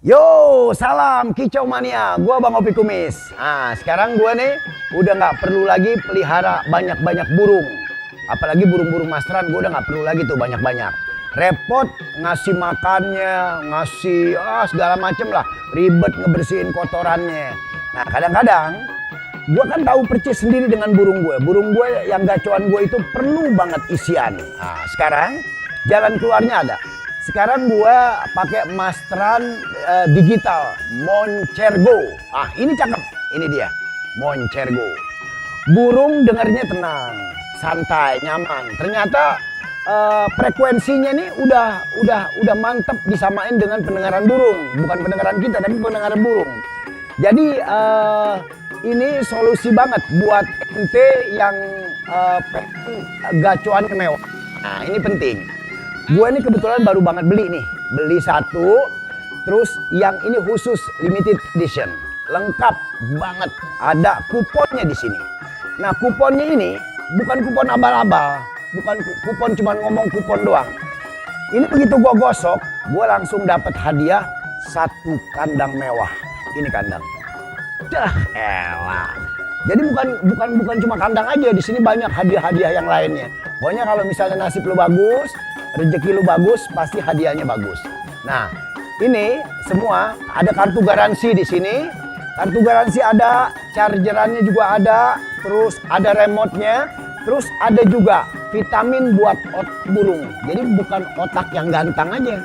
Yo, salam kicau mania. Gua Bang Opi Kumis. Nah, sekarang gua nih udah nggak perlu lagi pelihara banyak-banyak burung. Apalagi burung-burung masteran, gua udah nggak perlu lagi tuh banyak-banyak. Repot ngasih makannya, ngasih segala macem lah. Ribet ngebersihin kotorannya. Nah, kadang-kadang gua kan tahu percis sendiri dengan burung gue. Burung gue yang gacoan gue itu perlu banget isian. Nah, sekarang jalan keluarnya ada. Sekarang gua pakai masteran digital Moncergo. Ah, ini cakep. Ini dia, Moncergo. Burung dengarnya tenang, santai, nyaman. Ternyata frekuensinya nih udah mantep disamain dengan pendengaran burung. Bukan pendengaran kita, tapi pendengaran burung. Jadi ini solusi banget buat ente yang gacoan mewah. Nah, ini penting. Gue ini kebetulan baru banget beli satu, terus yang ini khusus limited edition, lengkap banget, ada kuponnya di sini. Nah, kuponnya ini bukan kupon abal-abal, bukan kupon cuma ngomong kupon doang. Ini begitu gue gosok, gue langsung dapat hadiah satu kandang mewah. Ini kandang. Dah elah. Jadi bukan cuma kandang aja, di sini banyak hadiah-hadiah yang lainnya. Pokoknya kalau misalnya nasib lu bagus, rezeki lu bagus, pasti hadiahnya bagus. Nah, ini semua ada kartu garansi di sini. Kartu garansi ada, chargerannya juga ada, terus ada remote-nya, terus ada juga vitamin buat otak burung. Jadi bukan otak yang ganteng aja.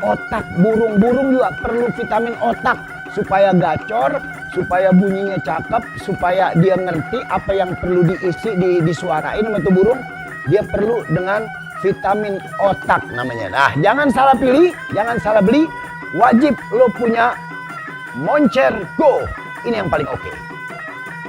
Otak burung juga perlu vitamin otak supaya gacor, supaya bunyinya cakep, supaya dia ngerti apa yang perlu diisi, disuarain sama tuh burung. Dia perlu dengan vitamin otak namanya. Nah, jangan salah pilih, jangan salah beli. Wajib lo punya Moncergo. Ini yang paling oke.